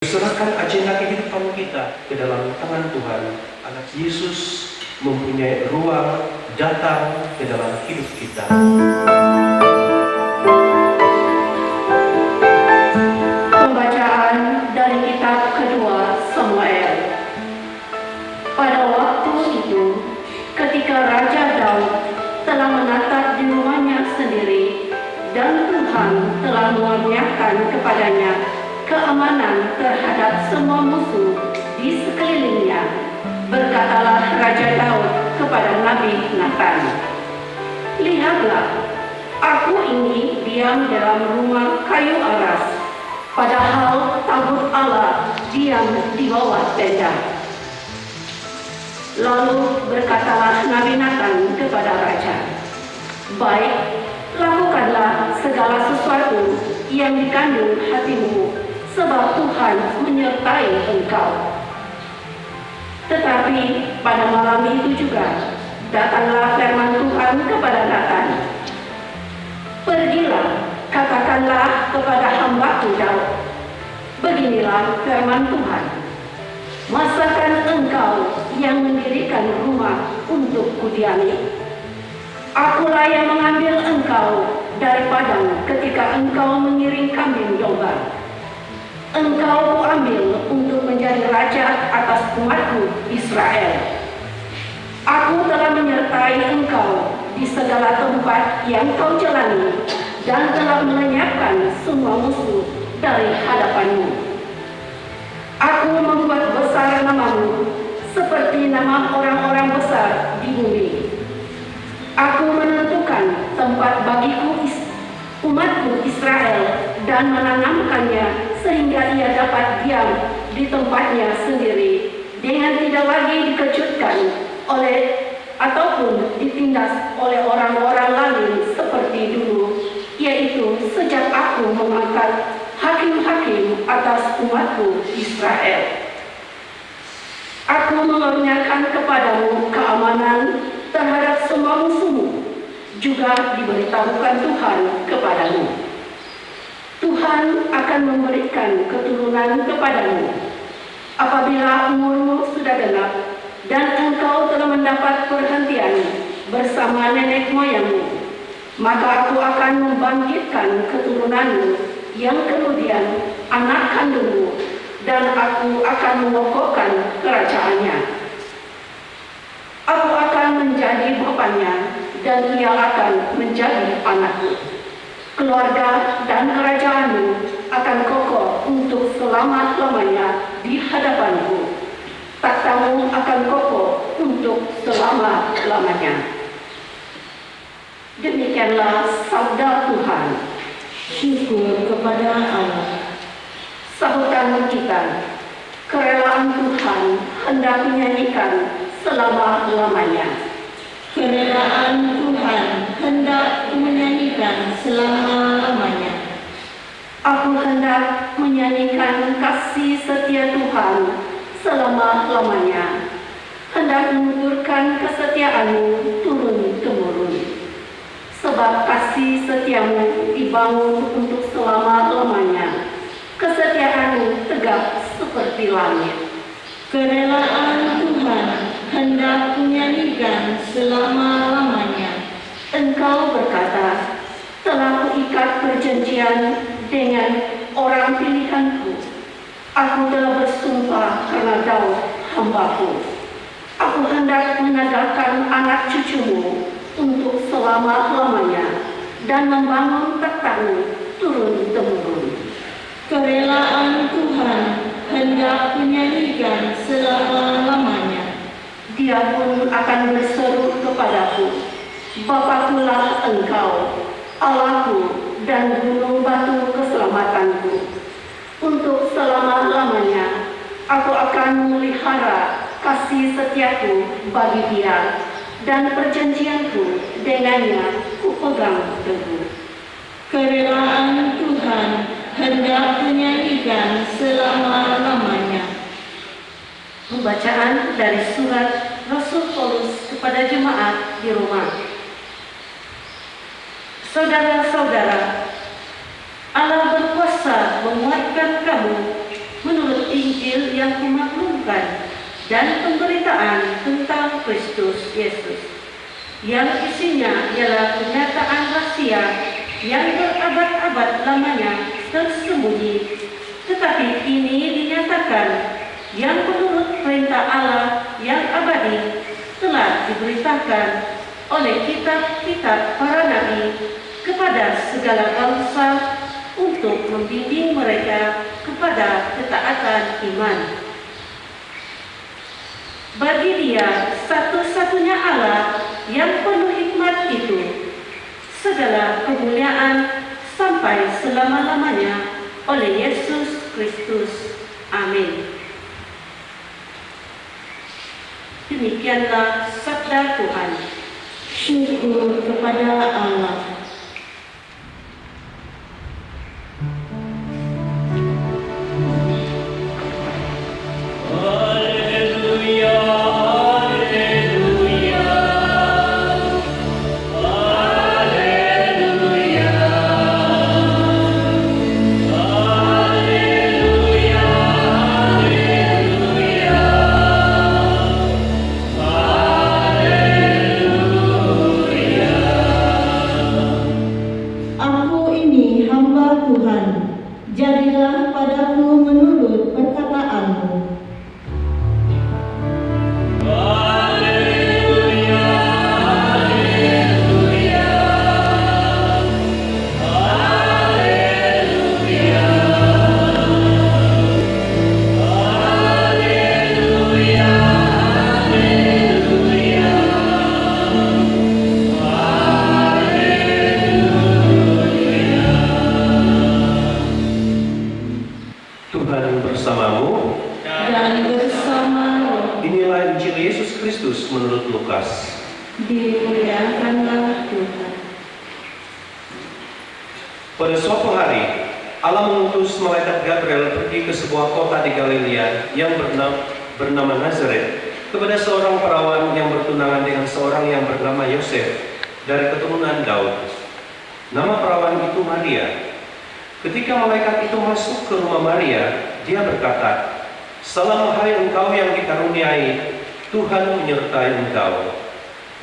Serahkan agenda kehidupan kita ke dalam tangan Tuhan. Anak Yesus mempunyai ruang datang ke dalam hidup kita. Pembacaan dari kitab kedua Samuel. Pada waktu itu, ketika Raja Daud telah menatap di rumahnya sendiri dan Tuhan telah mengaruniakan kepadanya keamanan terhadap semua musuh di sekelilingnya, berkatalah Raja Daud kepada Nabi Nathan, "Lihatlah, aku ini diam dalam rumah kayu aras, padahal tabut Allah diam di bawah tenda." Lalu berkatalah Nabi Nathan kepada Raja, "Baik, lakukanlah segala sesuatu yang dikandung hatimu, sebab Tuhan menyertai engkau." Tetapi pada malam itu juga datanglah firman Tuhan kepada Nathan, "Pergilah, katakanlah kepada hamba-Ku Daud, beginilah firman Tuhan, masakan engkau yang mendirikan rumah untuk kudiami? Akulah yang mengambil engkau dari padang ketika engkau mengiring kambing domba. Engkau kuambil untuk menjadi raja atas umatku Israel. Aku telah menyertai engkau di segala tempat yang kau jalani dan telah melenyapkan semua musuh dari hadapanmu. Aku membuat besar namamu seperti nama orang-orang besar di bumi. Aku menentukan tempat bagiku umatku Israel dan menanamkannya sehingga ia dapat diam di tempatnya sendiri dengan tidak lagi dikejutkan oleh ataupun ditindas oleh orang-orang lain seperti dulu, yaitu sejak aku mengangkat hakim-hakim atas umatku Israel. Aku mengaruniakan kepadamu keamanan terhadap semua musuhmu, juga diberitahukan Tuhan kepadamu. Tuhan akan memberikan keturunan kepadamu apabila umurmu sudah genap dan engkau telah mendapat perhentian bersama nenek moyangmu, maka aku akan membangkitkan keturunanmu yang kemudian anak kandungmu, dan aku akan mengokohkan kerajaannya. Aku akan menjadi bapaknya dan ia akan menjadi anakku. Keluarga dan kerajaanmu akan kokoh untuk selama-lamanya di hadapanku. Takhtamu akan kokoh untuk selama-lamanya." Demikianlah sabda Tuhan. Syukur kepada Allah. Sahutan kita, kerelaan Tuhan hendak menyanyikan selama-lamanya. Kerelaan Tuhan hendak menyanyikan selama-lamanya. Aku hendak menyanyikan kasih setia Tuhan selama-lamanya, hendak menuturkan kesetiaanmu turun-temurun. Sebab kasih setiamu dibangun untuk selama-lamanya, kesetiaanmu tegak seperti langit. Kerelaan Tuhan hendak menyanyikan selama-lamanya. Engkau berkata, "Telah kuikat perjanjian dengan orang pilihanku. Aku telah bersumpah karena Daud hambaku. Aku hendak menadahkan anak cucumu untuk selama-lamanya dan membangun takhtamu turun-temurun." Kerelaan Tuhan hendak menyanyikan selama-lamanya. Dia pun akan berseru kepadaku, "Bapakulah engkau, Allahku dan gunung batu keselamatanku." Untuk selama-lamanya aku akan memelihara kasih setiaku bagi dia, dan perjanjianku dengannya kupegang teguh. Kerelaan Tuhan hendak menyanyikan selama-lamanya. Pembacaan dari surat Rasul Paulus kepada jemaat di Roma. Saudara-saudara, Allah berkuasa menguatkan kamu menurut dan pemberitaan tentang Kristus Yesus, yang isinya ialah kenyataan rahasia yang berabad-abad lamanya tersembunyi, tetapi kini dinyatakan, yang menurut perintah Allah yang abadi telah diberitakan oleh kitab-kitab para nabi kepada segala bangsa untuk membimbing mereka kepada ketaatan iman. Bagi Dia satu-satunya Allah yang penuh hikmat itu, segala kemuliaan sampai selama-lamanya oleh Yesus Kristus. Amin. Demikianlah sabda Tuhan. Syukur kepada Allah. Aku ini hamba Tuhan, jadilah padaku menurut perkataanmu. Tuhan bersamamu. Dan bersama roh, Inilah Injil Yesus Kristus menurut Lukas. dimuliakanlah Tuhan. Pada suatu hari, Allah mengutus malaikat Gabriel pergi ke sebuah kota di Galilea yang bernama Nazaret kepada seorang perawan yang bertunangan dengan seorang yang bernama Yosef dari keturunan Daud. Nama perawan itu Maria. Ketika malaikat itu masuk ke rumah Maria, dia berkata, "Salam hai engkau yang dikaruniai, Tuhan menyertai engkau."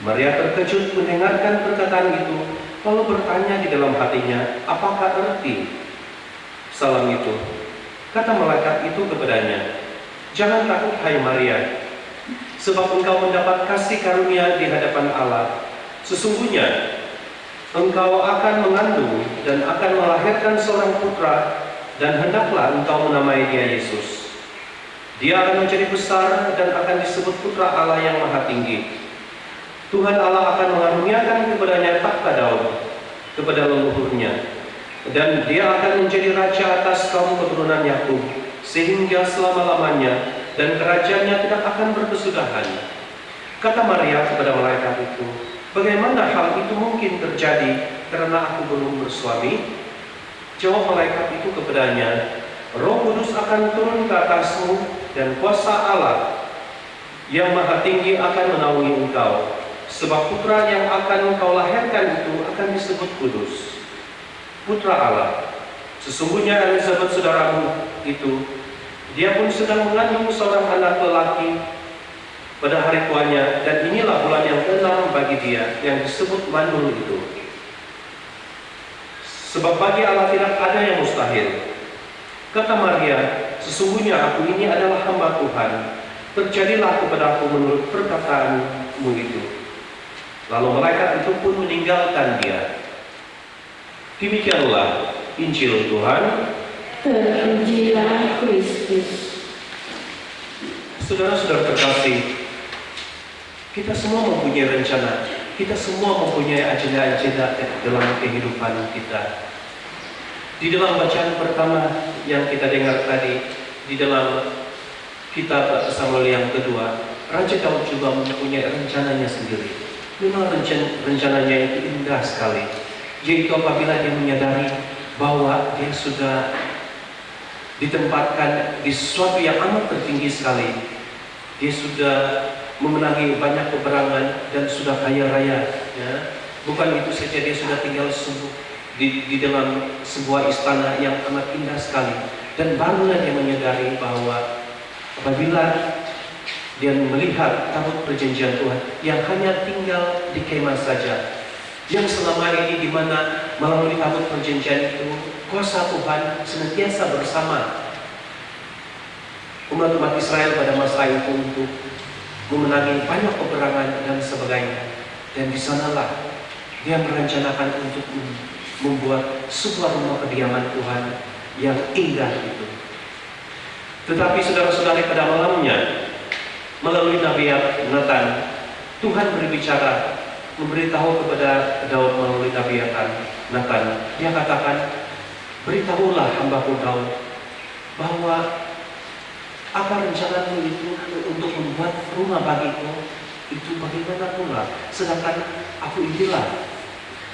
Maria terkejut mendengarkan perkataan itu, lalu bertanya di dalam hatinya, apakah arti salam itu? Kata malaikat itu kepadanya, "Jangan takut hai Maria, sebab engkau mendapat kasih karunia di hadapan Allah. Sesungguhnya engkau akan mengandung dan akan melahirkan seorang putra, dan hendaklah engkau menamai dia Yesus. Dia akan menjadi besar dan akan disebut Putra Allah yang Maha Tinggi. Tuhan Allah akan mengaruniakan kepadanya takhta Daud, kepada leluhurnya, dan dia akan menjadi raja atas kaum keturunan Yakub, sehingga selama-lamanya, dan kerajaannya tidak akan berkesudahan." Kata Maria kepada malaikat itu, "Bagaimana hal itu mungkin terjadi karena aku belum bersuami?" Jawab malaikat itu kepadanya, "Roh Kudus akan turun ke atasmu, dan kuasa Allah yang Maha Tinggi akan menaungi engkau. Sebab putra yang akan engkau lahirkan itu akan disebut kudus, Putra Allah. Sesungguhnya Elizabeth saudaramu itu, dia pun sedang mengandung seorang anak lelaki pada hari tuanya, dan inilah bulan yang ke-6 bagi dia, yang disebut mandul itu. Sebab bagi Allah tidak ada yang mustahil." Kata Maria, "Sesungguhnya aku ini adalah hamba Tuhan, terjadilah kepadaku menurut perkataanmu itu." Lalu malaikat itu pun meninggalkan dia. Demikianlah Injil Tuhan. Terpujilah Kristus. Saudara-saudara terkasih, kita semua mempunyai rencana, kita semua mempunyai agenda-agenda dalam kehidupan kita. Di dalam bacaan pertama yang kita dengar tadi, di dalam kitab Samuel yang kedua, Raja Daud juga mempunyai rencananya sendiri. Memang rencananya itu indah sekali, yaitu apabila dia menyadari bahwa dia sudah ditempatkan di sesuatu yang amat tertinggi sekali. Dia sudah memenangi banyak peperangan dan sudah kaya raya, ya. Bukan itu saja, dia sudah tinggal di dalam sebuah istana yang amat indah sekali. Dan barulah dia menyadari bahwa apabila dan melihat tabut perjanjian Tuhan yang hanya tinggal di kemah saja, yang selama ini di mana melalui tabut perjanjian itu kuasa Tuhan senantiasa bersama umat-umat Israel pada masa itu untuk memenangi banyak peperangan dan sebagainya. Dan di sanalah dia merencanakan untuk membuat sebuah rumah kediaman Tuhan yang indah itu. Tetapi saudara-saudari, pada malamnya melalui Nabi Nathan, Tuhan berbicara, memberitahu kepada Daud melalui Nabi Nathan. Dia katakan, beritahulah hambaku Daud bahwa apa rencanamu itu untuk membuat rumah bagiku itu bagaimana pula, sedangkan aku inilah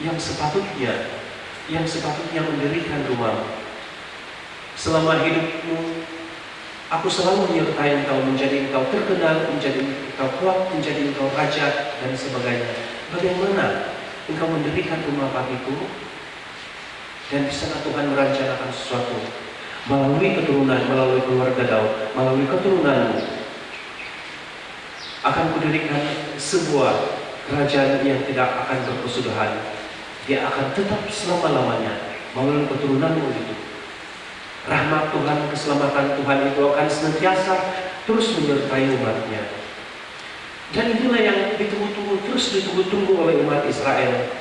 yang sepatutnya mendirikan rumah. Selama hidupmu aku selalu menyertai engkau, menjadi engkau terkenal, menjadi engkau kuat, menjadi engkau raja dan sebagainya. Bagaimana engkau mendirikan rumah bagiku? Dan di sana Tuhan merencanakan sesuatu melalui keturunan, melalui keluarga Daud, melalui keturunanmu akan kudirikan sebuah kerajaan yang tidak akan berkesudahan. Dia akan tetap selama-lamanya melalui keturunanmu itu. Rahmat Tuhan, keselamatan Tuhan itu akan senantiasa terus menyertai umatnya. Dan inilah yang ditunggu-tunggu, terus ditunggu-tunggu oleh umat Israel.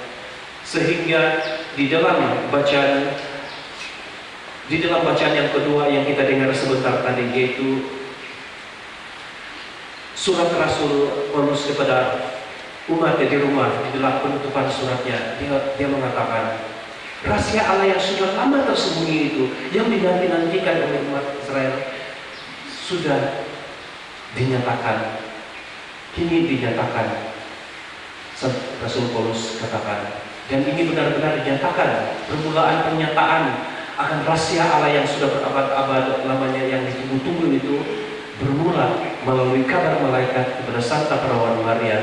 Sehingga di dalam bacaan yang kedua yang kita dengar sebentar tadi, yaitu surat Rasul Paulus kepada umat di rumah, di dalam penutupan suratnya, dia mengatakan, rahasia Allah yang sudah lama tersembunyi itu, yang dinanti-nantikan oleh umat Israel, sudah dinyatakan. Kini dinyatakan, Rasul Paulus katakan, dan ini benar-benar dinyatakan, permulaan pernyataan akan rahasia Allah yang sudah berabad-abad lamanya yang ditunggu-tunggu itu bermula melalui kabar malaikat kepada Santa Perawan Maria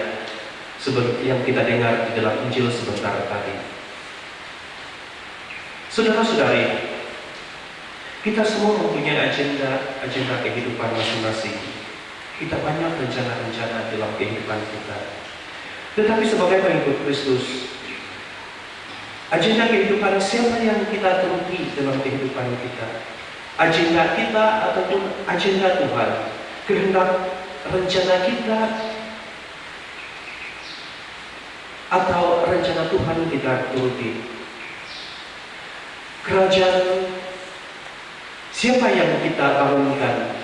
seperti yang kita dengar di dalam Injil sebentar tadi. Saudara-saudari, kita semua mempunyai agenda kehidupan masing-masing. Kita banyak rencana-rencana dalam kehidupan kita. Tetapi sebagai pengikut Kristus, agenda kehidupan siapa yang kita turuti dalam kehidupan kita? Agenda kita ataupun agenda Tuhan? Kehendak rencana kita atau rencana Tuhan kita turuti? Kerajaan siapa yang kita bangunkan?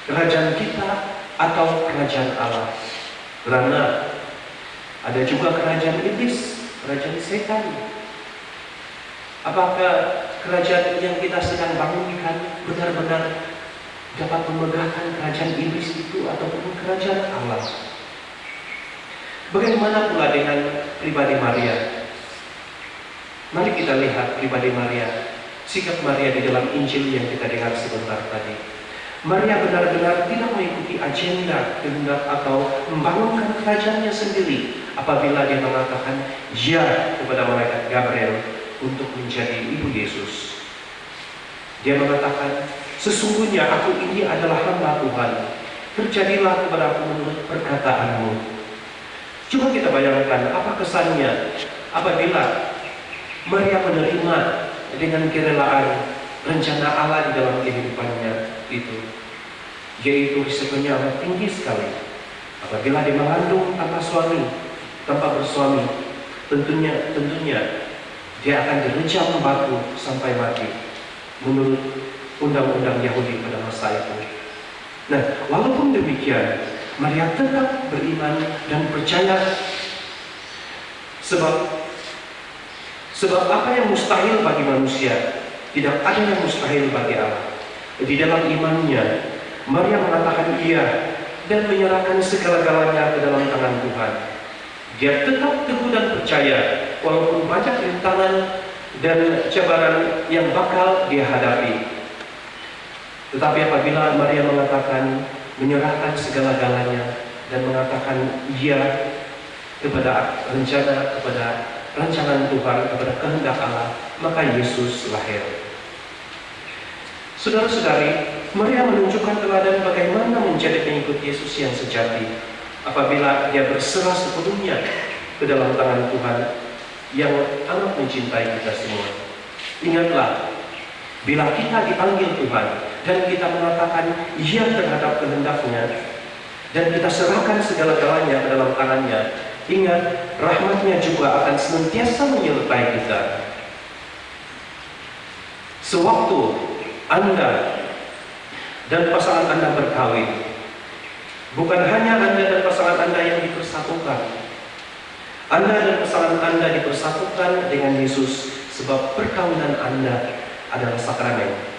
Kerajaan kita atau kerajaan Allah? Karena ada juga kerajaan iblis, kerajaan setan. Apakah kerajaan yang kita sedang bangunkan benar-benar dapat memegahkan kerajaan iblis itu ataupun kerajaan Allah? Bagaimana pula dengan pribadi Maria? Mari kita lihat pribadi Maria, sikap Maria di dalam Injil yang kita dengar sebentar tadi. Maria benar-benar tidak mengikuti agenda, kehendak atau membangunkan kerajaannya sendiri apabila dia mengatakan ya kepada malaikat Gabriel untuk menjadi ibu Yesus. Dia mengatakan, sesungguhnya aku ini adalah hamba Tuhan, terjadilah kepadaku menurut perkataanmu. Coba kita bayangkan apa kesannya apabila Maria menerima dengan kerelaan rencana Allah di dalam kehidupannya itu, yaitu risikonya amat tinggi sekali. Apabila dia mengandung tanpa bersuami, tentunya dia akan direjam batu sampai mati menurut undang-undang Yahudi pada masa itu. Nah, walaupun demikian, Maria tetap beriman dan percaya sebab apa yang mustahil bagi manusia, tidak ada yang mustahil bagi Allah. Di dalam imannya, Maria mengatakan iya dan menyerahkan segala-galanya ke dalam tangan Tuhan. Dia tetap teguh dan percaya walaupun banyak rintangan dan cabaran yang bakal dia hadapi. Tetapi apabila Maria mengatakan menyerahkan segala-galanya dan mengatakan iya kepada rancangan Tuhan, kepada kehendak Allah, maka Yesus lahir. Saudara-saudari, Maria menunjukkan teladan bagaimana menjadi pengikut Yesus yang sejati apabila dia berserah sepenuhnya ke dalam tangan Tuhan yang amat mencintai kita semua. Ingatlah, bila kita dipanggil Tuhan dan kita mengatakan iya terhadap kehendak-Nya dan kita serahkan segala-galanya ke dalam tangan-Nya, ingat, rahmat-Nya juga akan senantiasa menyertai kita. Sewaktu Anda dan pasangan Anda berkawin, bukan hanya Anda dan pasangan Anda yang dipersatukan. Anda dan pasangan Anda dipersatukan dengan Yesus sebab perkawinan Anda adalah sakramen.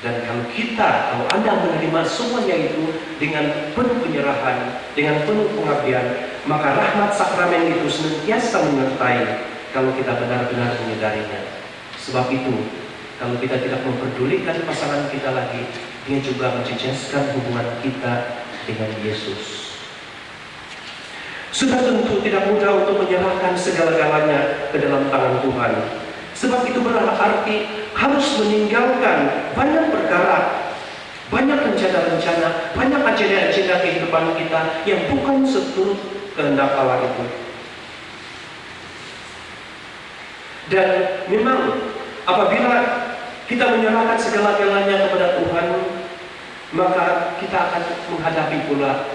Dan kalau Anda menerima semuanya itu dengan penuh penyerahan, dengan penuh pengabdian, maka rahmat sakramen itu senantiasa menyertai kalau kita benar-benar menyadarinya. Sebab itu, kalau kita tidak memperdulikan pasangan kita lagi, dia juga menjejaskan hubungan kita dengan Yesus. Sudah tentu tidak mudah untuk menyerahkan segala-galanya ke dalam tangan Tuhan. Sebab itu berarti harus meninggalkan banyak perkara, banyak rencana-rencana, banyak agenda-agenda kehidupan kita yang bukan seturut kehendak Allah itu. Dan memang apabila kita menyerahkan segala-galanya kepada Tuhan, maka kita akan menghadapi pula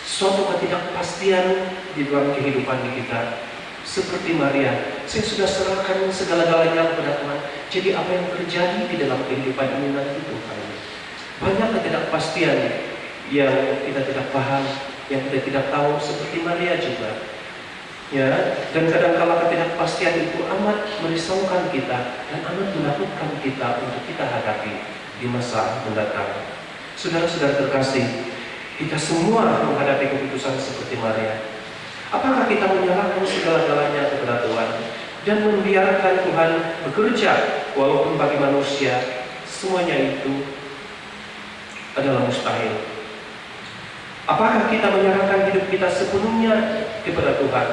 suatu ketidakpastian di dalam kehidupan kita. Seperti Maria, saya sudah serahkan segala-galanya kepada Tuhan. Jadi apa yang terjadi di dalam kehidupan ini nanti Tuhan? Banyak ketidakpastian yang kita tidak paham, yang kita tidak tahu, seperti Maria juga. Ya, dan kadang-kala ketidakpastian itu amat merisaukan kita dan amat menakutkan kita untuk kita hadapi di masa mendatang. Saudara-saudara terkasih, kita semua menghadapi keputusan seperti Maria. Apakah kita menyerahkan segala-galanya kepada Tuhan dan membiarkan Tuhan bekerja walaupun bagi manusia semuanya itu adalah mustahil? Apakah kita menyerahkan hidup kita sepenuhnya kepada Tuhan,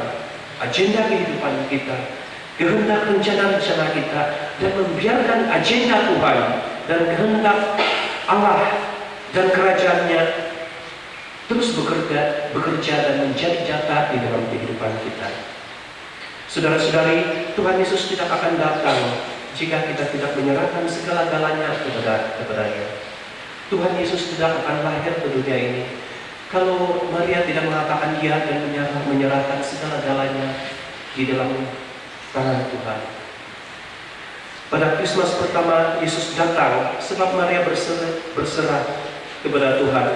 agenda kehidupan kita, kehendak rencana-rencana kita, dan membiarkan agenda Tuhan dan kehendak Allah dan kerajaannya terus bekerja dan menjadi nyata di dalam kehidupan kita? Saudara-saudari, Tuhan Yesus tidak akan datang jika kita tidak menyerahkan segala-galanya kepada-Nya. Tuhan Yesus tidak akan lahir ke dunia ini kalau Maria tidak mengatakan iya dan menyerahkan segala-galanya di dalam tangan Tuhan. Pada Krismas pertama, Yesus datang sebab Maria berserah kepada Tuhan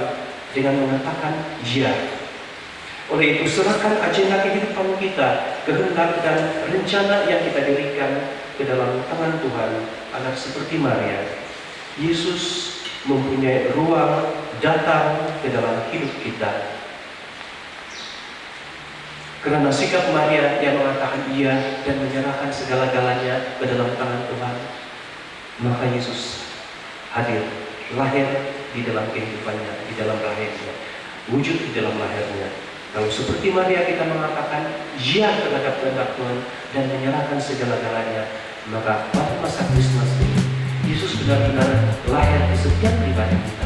dengan mengatakan iya. Oleh itu, serahkan agenda kehidupan kita, kehendak dan rencana yang kita dirikan ke dalam tangan Tuhan agar seperti Maria, Yesus mempunyai ruang datang ke dalam hidup kita. Karena sikap Maria yang mengatakan iya dan menyerahkan segala-galanya ke dalam tangan Tuhan, maka Yesus hadir, lahir di dalam kehidupannya, di dalam lahirnya, wujud di dalam lahirnya. Kalau seperti Maria kita mengatakan iya terhadap kehendak Tuhan dan menyerahkan segala-galanya, maka pada masa Krismas ini Yesus benar-benar lahir di setiap pribadi kita.